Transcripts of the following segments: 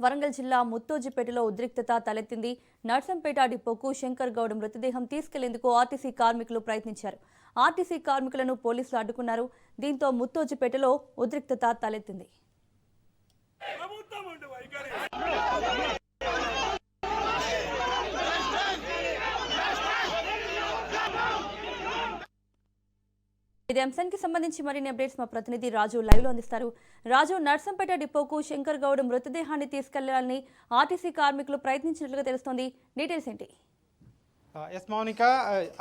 వరంగల్ జిల్లా ముత్తోజిపేటలో ఉద్రిక్తత తలెత్తింది. నర్సంపేట డిపోకు శంకర్ గౌడ్ మృతదేహం తీసుకెళ్లేందుకు ఆర్టీసీ కార్మికులు ప్రయత్నించారు. ఆర్టీసీ కార్మికులను పోలీసులు అడ్డుకున్నారు. దీంతో ముత్తోజిపేటలో ఉద్రిక్తత తలెత్తింది. ఇదే అంశానికి సంబంధించి మరిన్ని అప్డేట్స్ మా ప్రతినిధి రాజు లైవ్ లో అందిస్తారు. రాజు, నర్సంపేట డిపోకు శంకర్ గౌడ్ మృతదేహాన్ని తీసుకెళ్లాలని ఆర్టీసీ కార్మికులు ప్రయత్నించినట్లుగా తెలుస్తోంది. డీటెయిల్స్ ఏంటి? ఎస్ మౌనిక,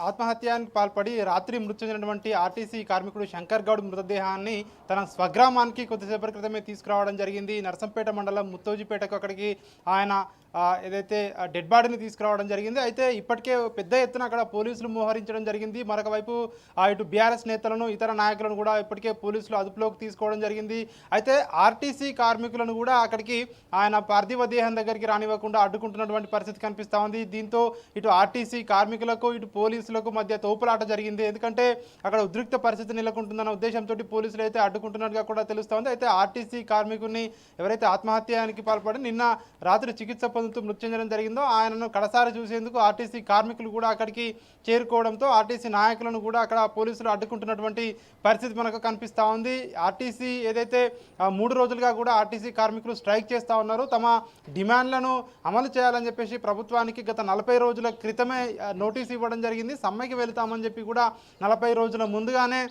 ఆత్మహత్యానికి పాల్పడి రాత్రి మృతి చెందినటువంటి ఆర్టీసీ కార్మికుడు శంకర్ గౌడ్ మృతదేహాన్ని తన స్వగ్రామానికి కొద్దిసేపటి క్రితమే తీసుకురావడం జరిగింది. నర్సంపేట మండలం ముత్తోజిపేటకు అక్కడికి ఆయన ఏదైతే డెడ్ బాడీని తీసుకురావడం జరిగింది. అయితే ఇప్పటికే పెద్ద ఎత్తున అక్కడ పోలీసులు మోహరించడం జరిగింది. మరొక వైపు ఇటు బీఆర్ఎస్ నేతలను ఇతర నాయకులను కూడా ఇప్పటికే పోలీసులు అదుపులోకి తీసుకోవడం జరిగింది. అయితే ఆర్టీసీ కార్మికులను కూడా అక్కడికి ఆయన పార్థివ దేహం దగ్గరికి రానివ్వకుండా అడ్డుకుంటున్నటువంటి పరిస్థితి కనిపిస్తూ ఉంది. దీంతో ఇటు ఆర్టీసీ కార్మికులకు ఇటు పోలీసులకు మధ్య తోపులాట జరిగింది. ఎందుకంటే అక్కడ ఉద్రిక్త పరిస్థితి నెలకొంటుందన్న ఉద్దేశంతో పోలీసులు అయితే అడ్డుకుంటున్నట్టుగా కూడా తెలుస్తూ ఉంది. అయితే ఆర్టీసీ కార్మికుడిని ఎవరైతే ఆత్మహత్యానికి పాల్పడి నిన్న రాత్రి చికిత్స పొందుతూ మృతి చెందడం జరిగిందో ఆయనను కడసారి చూసేందుకు ఆర్టీసీ కార్మికులు కూడా అక్కడికి చేరుకోవడంతో ఆర్టీసీ నాయకులను కూడా అక్కడ పోలీసులు అడ్డుకుంటున్నటువంటి పరిస్థితి మనకు కనిపిస్తూ ఉంది. ఆర్టీసీ ఏదైతే 3 రోజులుగా కూడా ఆర్టీసీ కార్మికులు స్ట్రైక్ చేస్తూ ఉన్నారు. తమ డిమాండ్లను అమలు చేయాలని చెప్పేసి ప్రభుత్వానికి గత 40 రోజుల క్రితమే నోటీస్ ఇవ్వడం జరిగింది. సమ్మెకి వెళ్తామని చెప్పి కూడా 40 రోజుల ముందుగానే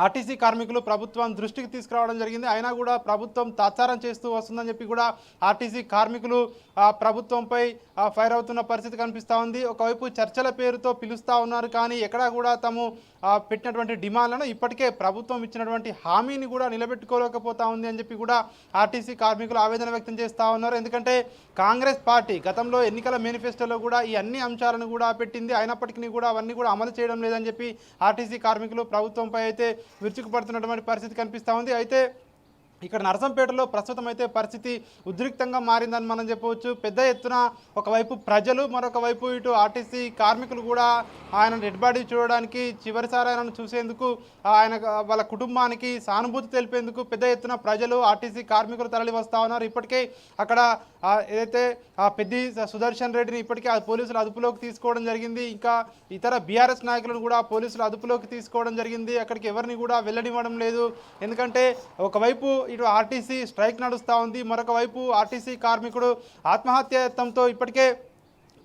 ఆర్టీసీ కార్మికులు ప్రభుత్వం దృష్టికి తీసుకురావడం జరిగింది. అయినా కూడా ప్రభుత్వం తాత్సారం చేస్తూ వస్తుందని చెప్పి కూడా ఆర్టీసీ కార్మికులు ప్రభుత్వంపై ఫైర్ అవుతున్న పరిస్థితి కనిపిస్తూ ఉంది. ఒకవైపు చర్చల పేరుతో పిలుస్తూ ఉన్నారు, కానీ ఎక్కడా కూడా తాము పెట్టినటువంటి డిమాండ్లను ఇప్పటికే ప్రభుత్వం ఇచ్చినటువంటి హామీని కూడా నిలబెట్టుకోలేకపోతా ఉంది అని చెప్పి కూడా ఆర్టీసీ కార్మికులు ఆవేదన వ్యక్తం చేస్తూ ఉన్నారు. ఎందుకంటే కాంగ్రెస్ పార్టీ గతంలో ఎన్నికల మేనిఫెస్టోలో కూడా ఈ అన్ని అంశాలను కూడా పెట్టింది. అయినప్పటికీ కూడా అవన్నీ కూడా అమలు చేయడం లేదని చెప్పి ఆర్టీసీ కార్మికులు ప్రభుత్వంపై అయితే విరుచుకుపడుతున్నటువంటి పరిస్థితి కనిపిస్తూ ఉంది. అయితే ఇక్కడ నర్సంపేటలో ప్రస్తుతం అయితే పరిస్థితి ఉద్రిక్తంగా మారిందని మనం చెప్పవచ్చు. పెద్ద ఎత్తున ఒకవైపు ప్రజలు, మరొక వైపు ఇటు ఆర్టీసీ కార్మికులు కూడా ఆయన డెడ్ బాడీ చూడడానికి, చివరిసారి ఆయనను చూసేందుకు, ఆయన వాళ్ళ కుటుంబానికి సానుభూతి తెలిపేందుకు పెద్ద ఎత్తున ప్రజలు, ఆర్టీసీ కార్మికులు తరలి వస్తూ ఉన్నారు. ఇప్పటికే అక్కడ ఏదైతే పెద్ది సుదర్శన్ రెడ్డిని ఇప్పటికే పోలీసులు అదుపులోకి తీసుకోవడం జరిగింది. ఇంకా ఇతర బీఆర్ఎస్ నాయకులను కూడా పోలీసులు అదుపులోకి తీసుకోవడం జరిగింది. అక్కడికి ఎవరిని కూడా వెళ్ళనివ్వడం లేదు. ఎందుకంటే ఒకవైపు ఇటు ఆర్టీసీ స్ట్రైక్ నడుస్తూ ఉంది, మరొక వైపు ఆర్టీసీ కార్మికుడు ఆత్మహత్యాయత్నంతో ఇప్పటికే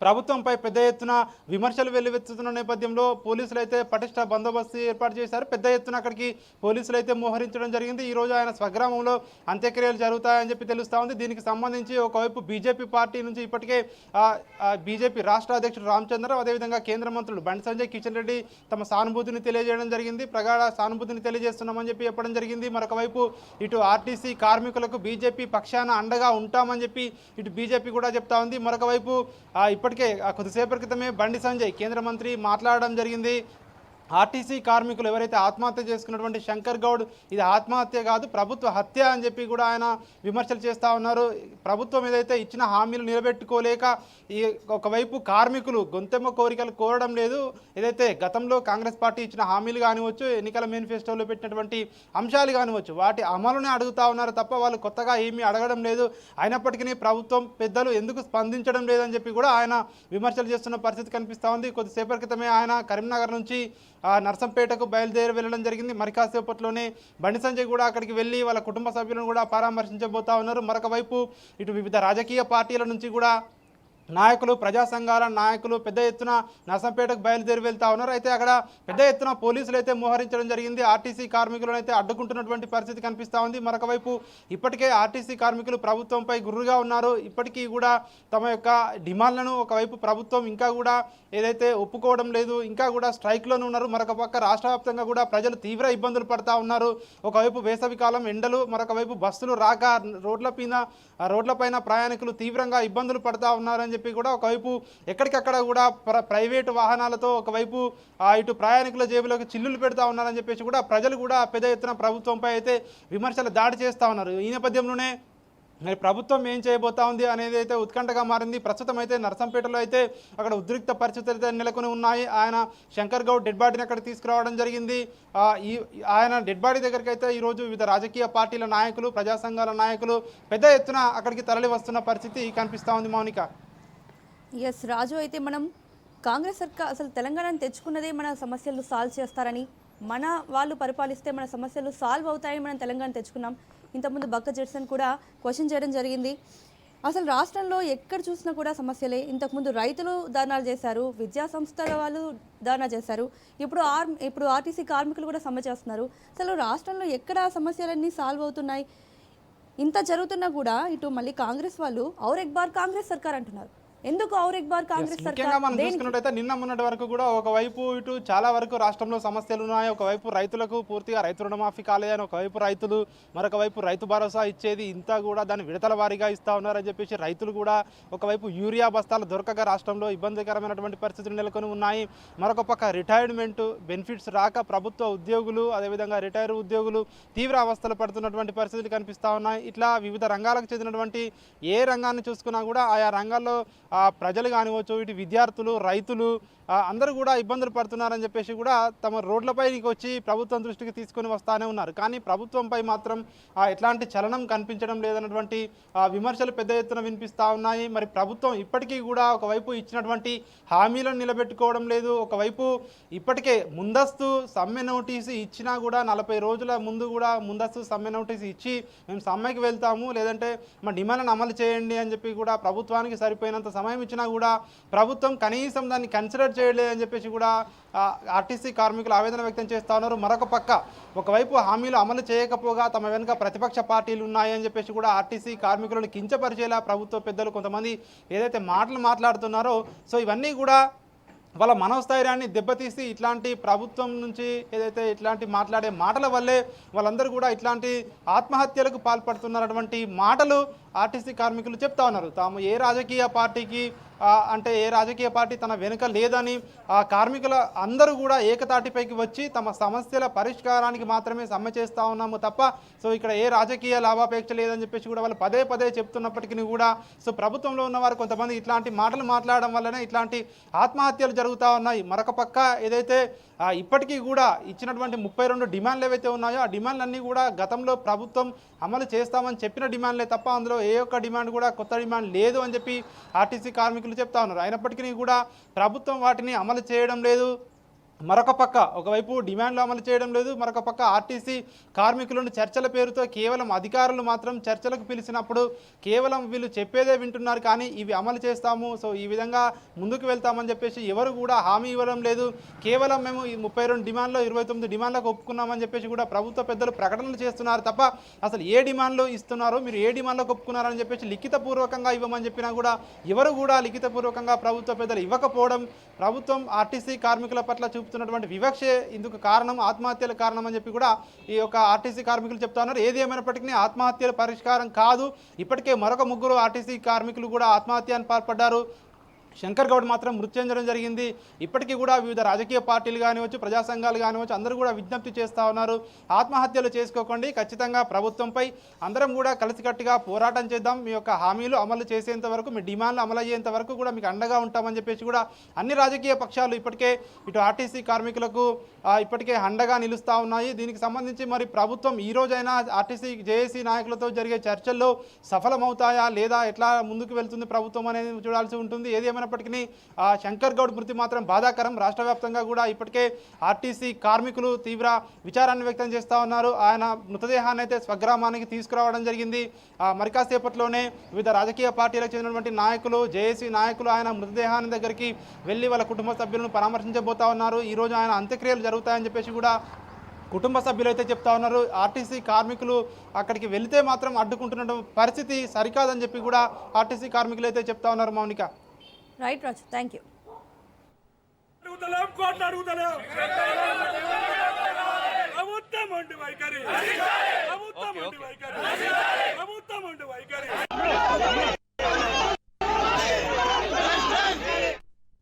ప్రభుత్వంపై పెద్ద ఎత్తున విమర్శలు వెల్లువెత్తుతున్న నేపథ్యంలో పోలీసులు అయితే పటిష్ట బందోబస్తు ఏర్పాటు చేశారు. పెద్ద ఎత్తున అక్కడికి పోలీసులు అయితే మోహరించడం జరిగింది. ఈరోజు ఆయన స్వగ్రామంలో అంత్యక్రియలు జరుగుతాయని చెప్పి తెలుస్తూ ఉంది. దీనికి సంబంధించి ఒకవైపు బీజేపీ పార్టీ నుంచి ఇప్పటికే బీజేపీ రాష్ట్ర అధ్యక్షుడు రామచంద్రరావు, అదేవిధంగా కేంద్ర మంత్రులు బండి సంజయ్, కిషన్ రెడ్డి తమ సానుభూతిని తెలియజేయడం జరిగింది. ప్రగాఢ సానుభూతిని తెలియజేస్తున్నామని చెప్పి చెప్పడం జరిగింది. మరొక వైపు ఇటు ఆర్టీసీ కార్మికులకు బీజేపీ పక్షాన అండగా ఉంటామని చెప్పి ఇటు బీజేపీ కూడా చెప్తా ఉంది. మరొక వైపు ఇప్పటికే కొద్దిసేపటి క్రితమే బండి సంజయ్ కేంద్ర మంత్రి మాట్లాడడం జరిగింది. ఆర్టీసీ కార్మికులు ఎవరైతే ఆత్మహత్య చేసుకున్నటువంటి శంకర్ గౌడ్ ఇది ఆత్మహత్య కాదు, ప్రభుత్వ హత్య అని చెప్పి కూడా ఆయన విమర్శలు చేస్తూ ఉన్నారు. ప్రభుత్వం ఏదైతే ఇచ్చిన హామీలు నిలబెట్టుకోలేక ఈ ఒకవైపు కార్మికులు గొంతెమ్మ కోరికలు కోరడం లేదు. ఏదైతే గతంలో కాంగ్రెస్ పార్టీ ఇచ్చిన హామీలు కానివచ్చు, ఎన్నికల మేనిఫెస్టోలో పెట్టినటువంటి అంశాలు కానివచ్చు, వాటి అమలునే అడుగుతూ ఉన్నారు తప్ప వాళ్ళు కొత్తగా ఏమీ అడగడం లేదు. అయినప్పటికీ ప్రభుత్వం పెద్దలు ఎందుకు స్పందించడం లేదని చెప్పి కూడా ఆయన విమర్శలు చేస్తున్న పరిస్థితి కనిపిస్తూ ఉంది. కొద్దిసేపటి క్రితమే ఆయన కరీంనగర్ నుంచి నర్సంపేటకు బయలుదేరి వెళ్ళడం జరిగింది. మరి కాసేపట్లోనే బండి సంజయ్ కూడా అక్కడికి వెళ్ళి వాళ్ళ కుటుంబ సభ్యులను కూడా పరామర్శించబోతా ఉన్నారు. మరొక వైపు ఇటు వివిధ రాజకీయ పార్టీల నుంచి కూడా నాయకులు, ప్రజా సంఘాల నాయకులు పెద్ద ఎత్తున నర్సంపేటకు బయలుదేరి వెళ్తా ఉన్నారు. అయితే అక్కడ పెద్ద ఎత్తున పోలీసులు అయితే మోహరించడం జరిగింది. ఆర్టీసీ కార్మికులను అయితే అడ్డుకుంటున్నటువంటి పరిస్థితి కనిపిస్తూ ఉంది. మరొక వైపు ఇప్పటికే ఆర్టీసీ కార్మికులు ప్రభుత్వంపై గుర్రుగా ఉన్నారు. ఇప్పటికీ కూడా తమ యొక్క డిమాండ్లను ఒకవైపు ప్రభుత్వం ఇంకా కూడా ఏదైతే ఒప్పుకోవడం లేదు, ఇంకా కూడా స్ట్రైక్లోనే ఉన్నారు. మరొక పక్క రాష్ట్ర వ్యాప్తంగా కూడా ప్రజలు తీవ్ర ఇబ్బందులు పడుతూ ఉన్నారు. ఒకవైపు వేసవికాలం ఎండలు, మరొక వైపు బస్సులు రాక రోడ్లపైన ప్రయాణికులు తీవ్రంగా ఇబ్బందులు పడుతూ ఉన్నారని చెప్పి కూడా ఒకవైపు ఎక్కడికక్కడ కూడా ప్రైవేటు వాహనాలతో ఒకవైపు ఇటు ప్రయాణికుల జేబులోకి చిల్లులు పెడతా ఉన్నారని చెప్పేసి కూడా ప్రజలు కూడా పెద్ద ఎత్తున ప్రభుత్వంపై అయితే విమర్శలు దాడి చేస్తూ ఉన్నారు. ఈ నేపథ్యంలోనే మరి ప్రభుత్వం ఏం చేయబోతా ఉంది అనేది అయితే ఉత్కంఠగా మారింది. ప్రస్తుతం అయితే నర్సంపేటలో అయితే అక్కడ ఉద్రిక్త పరిస్థితులు అయితే నెలకొని ఉన్నాయి. ఆయన శంకర్ గౌడ్ డెడ్ బాడీని అక్కడ తీసుకురావడం జరిగింది. ఆయన డెడ్ బాడీ దగ్గరికి అయితే ఈరోజు వివిధ రాజకీయ పార్టీల నాయకులు, ప్రజా సంఘాల నాయకులు పెద్ద ఎత్తున అక్కడికి తరలి వస్తున్న పరిస్థితి కనిపిస్తూ ఉంది మౌనిక. ఎస్ రాజు, అయితే మనం కాంగ్రెస్ సర్కార్ అసలు తెలంగాణను తెచ్చుకున్నదే మన సమస్యలు సాల్వ్ చేస్తారని, మన వాళ్ళు పరిపాలిస్తే మన సమస్యలు సాల్వ్ అవుతాయని మనం తెలంగాణ తెచ్చుకున్నాం. ఇంతకుముందు బక్క జెట్సన్ కూడా క్వశ్చన్ చేయడం జరిగింది. అసలు రాష్ట్రంలో ఎక్కడ చూసినా కూడా సమస్యలే. ఇంతకుముందు రైతులు ధర్నాలు చేశారు, విద్యా సంస్థల వాళ్ళు ధర్నా చేశారు, ఇప్పుడు ఆర్టీసీ కార్మికులు కూడా సమ్మె చేస్తున్నారు. అసలు రాష్ట్రంలో ఎక్కడ సమస్యలన్నీ సాల్వ్ అవుతున్నాయి? ఇంత జరుగుతున్నా కూడా ఇటు మళ్ళీ కాంగ్రెస్ వాళ్ళు ఔర్ ఎక్ బార్ కాంగ్రెస్ సర్కార్ అంటున్నారు. ఎందుకు ఔర్ ఎక్ బార్ కాంగ్రెస్ ముఖ్యంగా మనం చూసుకున్నట్టయితే నిన్న మొన్నటి వరకు కూడా ఒకవైపు ఇటు చాలా వరకు రాష్ట్రంలో సమస్యలు ఉన్నాయి. ఒకవైపు రైతులకు పూర్తిగా రైతు రుణమాఫీ కాలేదని, ఒకవైపు రైతులు, మరొక వైపు రైతు భరోసా ఇచ్చేది ఇంత కూడా దాన్ని విడతల వారీగా ఇస్తా ఉన్నారని చెప్పేసి రైతులు కూడా ఒకవైపు యూరియా బస్తాలు దొరకక రాష్ట్రంలో ఇబ్బందికరమైనటువంటి పరిస్థితులు నెలకొని ఉన్నాయి. మరొక పక్క రిటైర్మెంట్ బెనిఫిట్స్ రాక ప్రభుత్వ ఉద్యోగులు, అదేవిధంగా రిటైర్ ఉద్యోగులు తీవ్ర అవస్థలు పడుతున్నటువంటి పరిస్థితులు కనిపిస్తూ ఉన్నాయి. ఇట్లా వివిధ రంగాలకు చెందినటువంటి ఏ రంగాన్ని చూసుకున్నా కూడా ఆయా రంగాల్లో ప్రజలు కానివచ్చు, ఇటు విద్యార్థులు, రైతులు అందరూ కూడా ఇబ్బందులు పడుతున్నారని చెప్పేసి కూడా తమ రోడ్లపైకి వచ్చి ప్రభుత్వం దృష్టికి తీసుకొని వస్తూనే ఉన్నారు. కానీ ప్రభుత్వంపై మాత్రం ఎట్లాంటి చలనం కనిపించడం లేదన్నటువంటి విమర్శలు పెద్ద ఎత్తున వినిపిస్తూ ఉన్నాయి. మరి ప్రభుత్వం ఇప్పటికీ కూడా ఒకవైపు ఇచ్చినటువంటి హామీలను నిలబెట్టుకోవడం లేదు. ఒకవైపు ఇప్పటికే ముందస్తు సమ్మె నోటీసు ఇచ్చినా కూడా 40 రోజుల ముందు కూడా ముందస్తు సమ్మె నోటీసు ఇచ్చి మేము సమ్మెకి వెళ్తాము, లేదంటే మా డిమాండ్లను అమలు చేయండి అని చెప్పి కూడా ప్రభుత్వానికి సరిపోయినంత సమయం ఇచ్చినా కూడా ప్రభుత్వం కనీసం దాన్ని కన్సిడర్ చేయలేదని చెప్పేసి కూడా ఆర్టీసీ కార్మికులు ఆవేదన వ్యక్తం చేస్తూ ఉన్నారు. మరొక పక్క ఒకవైపు హామీలు అమలు చేయకపోగా తమ వెనుక ప్రతిపక్ష పార్టీలు ఉన్నాయని చెప్పేసి కూడా ఆర్టీసీ కార్మికులను కించపరిచేలా ప్రభుత్వ పెద్దలు కొంతమంది ఏదైతే మాటలు మాట్లాడుతున్నారో, సో ఇవన్నీ కూడా వాళ్ళ మనోస్థైర్యాన్ని దెబ్బతీసి ఇట్లాంటి ప్రభుత్వం నుంచి ఏదైతే ఇట్లాంటి మాట్లాడే మాటల వల్లే వాళ్ళందరూ కూడా ఇట్లాంటి ఆత్మహత్యలకు పాల్పడుతున్నటువంటి మాటలు ఆర్టీసీ కార్మికులు చెప్తా ఉన్నారు. తాము ఏ రాజకీయ పార్టీకి అంటే ఏ రాజకీయ పార్టీ తన వెనుక లేదని కార్మికుల అందరూ కూడా ఏకతాటిపైకి వచ్చి తమ సమస్యల పరిష్కారానికి మాత్రమే సమ్మె చేస్తూ ఉన్నాము తప్ప సో ఇక్కడ ఏ రాజకీయ లాభాపేక్ష లేదని చెప్పేసి కూడా వాళ్ళు పదే పదే చెప్తున్నప్పటికీ కూడా సో ప్రభుత్వంలో ఉన్నవారు కొంతమంది ఇట్లాంటి మాటలు మాట్లాడడం వల్లనే ఇట్లాంటి ఆత్మహత్యలు జరుగుతూ ఉన్నాయి. మరొక పక్క ఏదైతే ఇప్పటికీ కూడా ఇచ్చినటువంటి 32 డిమాండ్లు ఏవైతే ఉన్నాయో ఆ డిమాండ్లన్నీ కూడా గతంలో ప్రభుత్వం అమలు చేస్తామని చెప్పిన డిమాండ్లే తప్ప అందులో ఏ ఒక్క డిమాండ్ కూడా కొత్త డిమాండ్ లేదు అని చెప్పి ఆర్టీసీ కార్మికులు చెప్తా ఉన్నారు. అయినప్పటికీ కూడా ప్రభుత్వం వాటిని అమలు చేయడం లేదు. మరొక పక్క ఒకవైపు డిమాండ్లు అమలు చేయడం లేదు, మరొక పక్క ఆర్టీసీ కార్మికులను చర్చల పేరుతో కేవలం అధికారులు మాత్రం చర్చలకు పిలిచినప్పుడు కేవలం వీళ్ళు చెప్పేదే వింటున్నారు, కానీ ఇవి అమలు చేస్తాము, సో ఈ విధంగా ముందుకు వెళ్తామని చెప్పేసి ఎవరు కూడా హామీ ఇవ్వడం లేదు. కేవలం మేము ఈ 32 డిమాండ్లో 29 డిమాండ్లకు ఒప్పుకున్నామని చెప్పేసి కూడా ప్రభుత్వ పెద్దలు ప్రకటనలు చేస్తున్నారు తప్ప అసలు ఏ డిమాండ్లు ఇస్తున్నారు, మీరు ఏ డిమాండ్లకు ఒప్పుకున్నారని చెప్పేసి లిఖితపూర్వకంగా ఇవ్వమని చెప్పినా కూడా ఎవరు కూడా లిఖితపూర్వకంగా ప్రభుత్వ పెద్దలు ఇవ్వకపోవడం ప్రభుత్వం ఆర్టీసీ కార్మికుల పట్ల చూపుతున్నటువంటి వివక్షే ఇందుకు కారణం, ఆత్మహత్యల కారణం అని చెప్పి కూడా ఈ యొక్క ఆర్టీసీ కార్మికులు చెప్తా ఉన్నారు. ఏది ఏమైనప్పటికీ ఆత్మహత్యల పరిష్కారం కాదు. ఇప్పటికే మరొక 3 ఆర్టీసీ కార్మికులు కూడా ఆత్మహత్యకు పాల్పడ్డారు. శంకర్ గౌడ్ మాత్రం మృతి చెందడం జరిగింది. ఇప్పటికీ కూడా వివిధ రాజకీయ పార్టీలు కానివచ్చు, ప్రజా సంఘాలు కానివచ్చు అందరూ కూడా విజ్ఞప్తి చేస్తూ ఉన్నారు, ఆత్మహత్యలు చేసుకోకండి, ఖచ్చితంగా ప్రభుత్వంపై అందరం కూడా కలిసికట్టుగా పోరాటం చేద్దాం, మీ యొక్క హామీలు అమలు చేసేంత వరకు, మీ డిమాండ్లు అమలు అయ్యేంత వరకు కూడా మీకు అండగా ఉంటామని చెప్పేసి కూడా అన్ని రాజకీయ పక్షాలు ఇప్పటికే ఇటు ఆర్టీసీ కార్మికులకు ఇప్పటికే అండగా నిలుస్తూ ఉన్నాయి. దీనికి సంబంధించి మరి ప్రభుత్వం ఈ రోజైనా ఆర్టీసీ జేఏసీ నాయకులతో జరిగే చర్చల్లో సఫలమవుతాయా లేదా, ఎట్లా ముందుకు వెళ్తుంది ప్రభుత్వం అనేది చూడాల్సి ఉంటుంది. ఏది ఏమైనప్పటికీ శంకర్ గౌడ్ మృతి మాత్రం బాధాకరం. రాష్ట్ర వ్యాప్తంగా కూడా ఇప్పటికే ఆర్టీసీ కార్మికులు తీవ్ర విచారాన్ని వ్యక్తం చేస్తూ ఉన్నారు. ఆయన మృతదేహాన్ని అయితే స్వగ్రామానికి తీసుకురావడం జరిగింది. మరి కాసేపట్లోనే వివిధ రాజకీయ పార్టీలకు చెందినటువంటి నాయకులు, జేఏసీ నాయకులు ఆయన మృతదేహాన్ని దగ్గరికి వెళ్ళి వాళ్ళ కుటుంబ సభ్యులను పరామర్శించబోతా ఉన్నారు. ఈరోజు ఆయన అంత్యక్రియలు జరుగుతాయని చెప్పేసి కూడా కుటుంబ సభ్యులు అయితే చెప్తా ఉన్నారు. ఆర్టీసీ కార్మికులు అక్కడికి వెళితే మాత్రం అడ్డుకుంటున్న పరిస్థితి సరికాదని చెప్పి కూడా ఆర్టీసీ కార్మికులు అయితే చెప్తా ఉన్నారు. Mounika. Right Raju, thank you. ప్రభుత్వం